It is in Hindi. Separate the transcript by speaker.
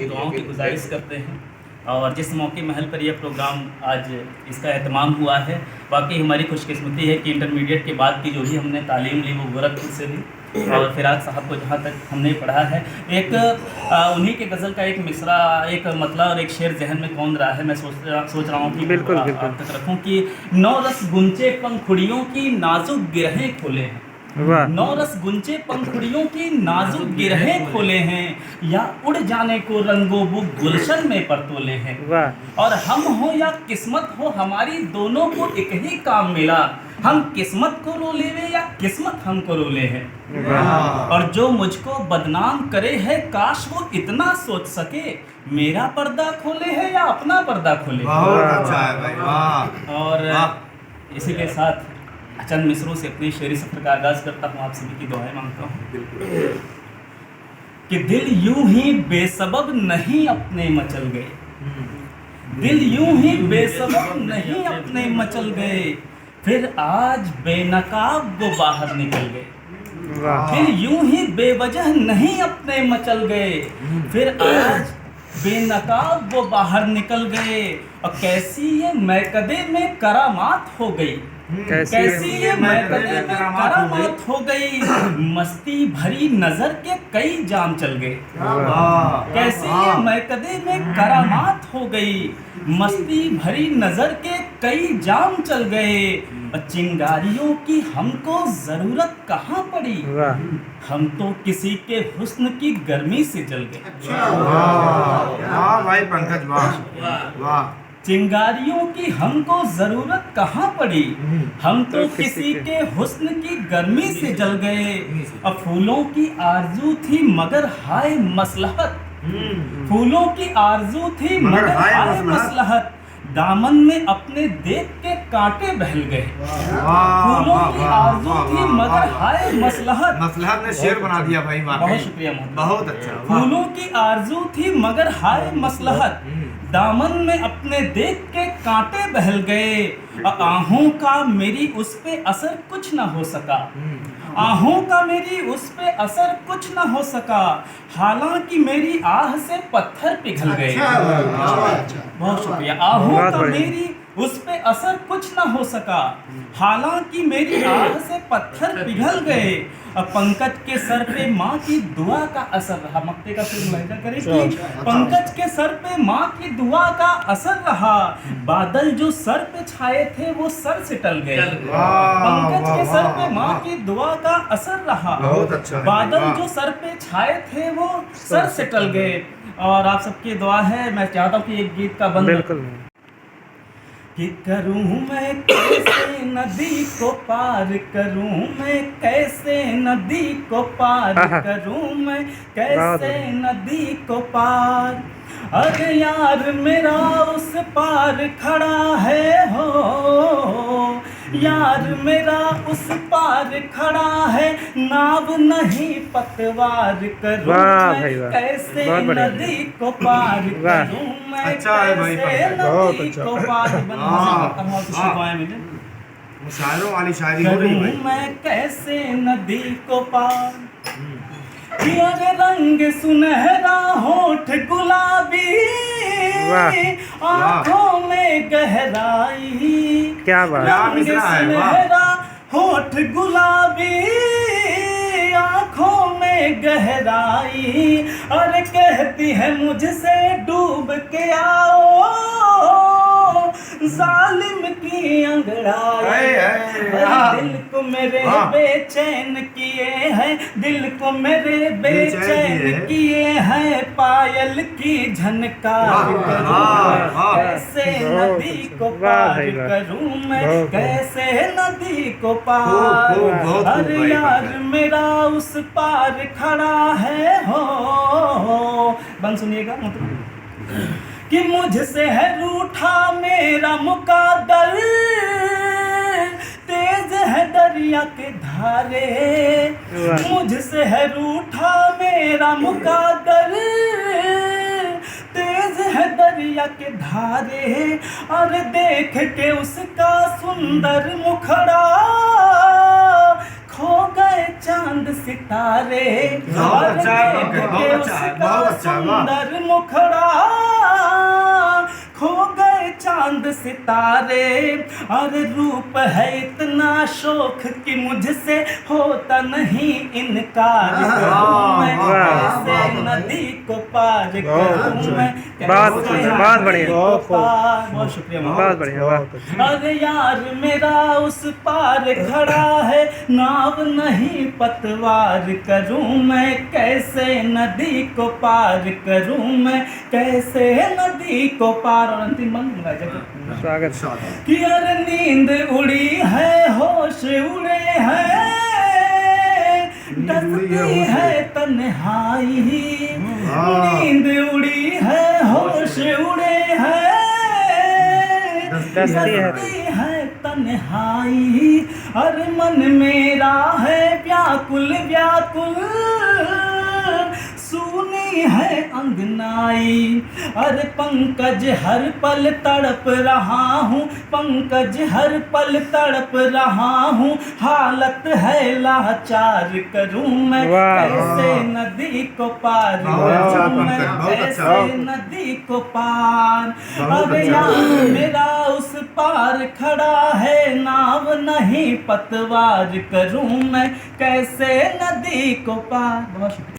Speaker 1: दुआओं की गुजारिश करते हैं। और जिस मौके महल पर यह प्रोग्राम आज इसका एहतमाम हुआ है, वाकई हमारी खुशकिस्मती है कि इंटरमीडिएट के बाद की जो भी हमने तालीम ली वो गोरखपुर से ली। और फिराक साहब को जहाँ तक हमने पढ़ा है, एक उन्हीं के गज़ल का एक मिसरा, एक मतलब और एक शेर जहन में कौन रहा है, मैं सोच रहा हूँ कि
Speaker 2: बिल्कुल
Speaker 1: आप तक रखूँ कि नौ रस गुंचे पंखुड़ियों की नाजुक गिरहें खोले हैं, नौ रस गुंचे पंखुड़ियों की नाजुक गिरहें खोले हैं, या उड़ जाने को रंगो वो गुलशन में परतोले हैं। और हम हो या किस्मत हो, हमारी दोनों को एक ही काम मिला, हम किस्मत को रो लेवे या किस्मत हमको रोले है। और जो मुझको बदनाम करे है, काश वो इतना सोच सके, मेरा पर्दा खोले है या अपना पर्दा खोले।
Speaker 3: बहुत अच्छा है भाई, वाह।
Speaker 1: और इसी के साथ चंद मिसरों से अपने शेरी सफर का आगाज करता हूँ, आप सभी की दुआएं मांगता हूँ कि दिल यूं ही बेसबब नहीं अपने मचल गए, दिल यूं ही बेसबब नहीं अपने मचल गए, फिर आज बेनकाब वो बाहर निकल गए। दिल यूं ही बेवजह नहीं अपने मचल गए, फिर आज बेनकाब वो बाहर निकल गए। और कैसी ये मैकदे में करामात हो गई, कैसी ये मैकदे में करामात हो गई, मस्ती भरी नजर के कई जाम चल गए। कैसी ये मैकदे में करामात हो गई, मस्ती भरी नजर के कई जाम चल गए। चिंगारियों की हमको जरूरत कहाँ पड़ी, हम तो किसी के हुस्न की गर्मी से जल गए।
Speaker 3: वाह भाई पंकज, वाह वाह।
Speaker 1: चिंगारियों की हमको जरूरत कहाँ पड़ी, हम तो किसी के हुस्न की गर्मी से जल गए। अब फूलों की आरजू थी मगर हाय मसलहत, फूलों की आरजू थी मगर हाय मसलहत, दामन में अपने देख के कांटे बहल गए। फूलों की आरजू थी मगर हाय मसलहत,
Speaker 3: मसलहत ने शेर बना दिया भाई,
Speaker 1: बहुत शुक्रिया,
Speaker 3: बहुत अच्छा।
Speaker 1: फूलों की आरजू थी मगर हाय मसलहत, दामन में अपने देख के कांटे बहल गए। आहों का मेरी उस पे असर कुछ ना हो सका, आहों का मेरी उस पे असर कुछ ना हो सका, हालांकि मेरी आह से पत्थर पिघल गए। बहुत शुक्रिया। आहों का मेरी उस पे असर कुछ ना हो सका, हालांकि मेरी आह से पत्थर पिघल गए। पंकज के सर पे माँ की दुआ का असर रहा, मक्ते का सुर लहजा करे कि पंकज के सर पे माँ की दुआ का असर रहा, बादल जो सर पे छाए थे वो सर से टल गए। पंकज के सर पे माँ की दुआ का असर रहा, बादल जो सर पे छाए थे वो सर से टल गए। और आप सबकी दुआ है, मैं चाहता हूँ कि एक गीत का बंद कि करूँ मैं कैसे नदी को पार, करूँ मैं कैसे नदी को पार, करूँ मैं कैसे नदी को पार। अरे यार मेरा उस पार खड़ा है हो, यार मेरा उस पार खड़ा है, नाव नहीं पतवार, करूँ मैं कैसे नदी को पार, करूँ मैं कैसे नदी को पार।
Speaker 3: शायरों वाली शायरी
Speaker 1: करूँ मैं कैसे नदी को पार, अरे रंग सुनहरा होठ गुलाबी, आँखों में गहराई,
Speaker 2: क्या बात,
Speaker 1: रंग सुनहरा होठ गुलाबी, आँखों में गहराई, और कहती है मुझसे डूब के आओ, जालिम की अंगड़ाई। दिल को मेरे बेचैन किए हैं, दिल को मेरे बेचैन किए हैं, पायल की झनकार। कैसे नदी को पार करूँ मैं, कैसे नदी को पार। अरे यार मेरा उस पार खड़ा है हो, बंद सुनिएगा मतलब कि मुझसे है रूठा मेरा मुकादर, तेज है दरिया के धारे, मुझसे है रूठा मेरा मुकादर, तेज है दरिया के धारे। और देख के उसका सुंदर मुखड़ा, खो गए चांद सितारे
Speaker 3: बहुत
Speaker 1: और
Speaker 3: अच्छा है,
Speaker 1: देख
Speaker 3: बहुत
Speaker 1: के
Speaker 3: अच्छा है,
Speaker 1: उसका
Speaker 3: बहुत अच्छा है, वाह।
Speaker 1: सुंदर मुखड़ा खो गए चांद सितारे। अरे रूप है इतना शोक कि मुझसे होता नहीं इनकार। करूं मैं कैसे नदी को पार करूं मैं
Speaker 2: बहुत
Speaker 1: कैसे
Speaker 2: सुंदर, बहुत
Speaker 1: नदी
Speaker 2: बढ़िया।
Speaker 1: को पार। बहुत शुक्रिया
Speaker 2: बहुत
Speaker 1: मोहम्मद।
Speaker 2: बढ़िया, वाह।
Speaker 1: अरे यार मेरा उस पार खड़ा है, नाव नहीं पतवार। करूं मैं कैसे नदी को पार करूं मैं कैसे नदी को पार। और अंतिम मन
Speaker 2: स्वागत।
Speaker 1: कि अरे नींद उड़ी है होश उड़े हैं, डसती है तन्हाई। नींद उड़ी है होश उड़े हैं,
Speaker 2: डसती
Speaker 1: है तन्हाई। अरे मन मेरा है व्याकुल व्याकुल, सूनी है अंगनाई। अरे पंकज हर पल तड़प रहा हूँ, पंकज हर पल तड़प रहा हूँ। हालत है लाचार। करूँ मैं कैसे नदी को पार करूँ मैं कैसे नदी को पार। अरे यार मेरा उस पार खड़ा है, नाव नहीं पतवार। करूँ मैं कैसे नदी को पार। बहुत शुक्रिया।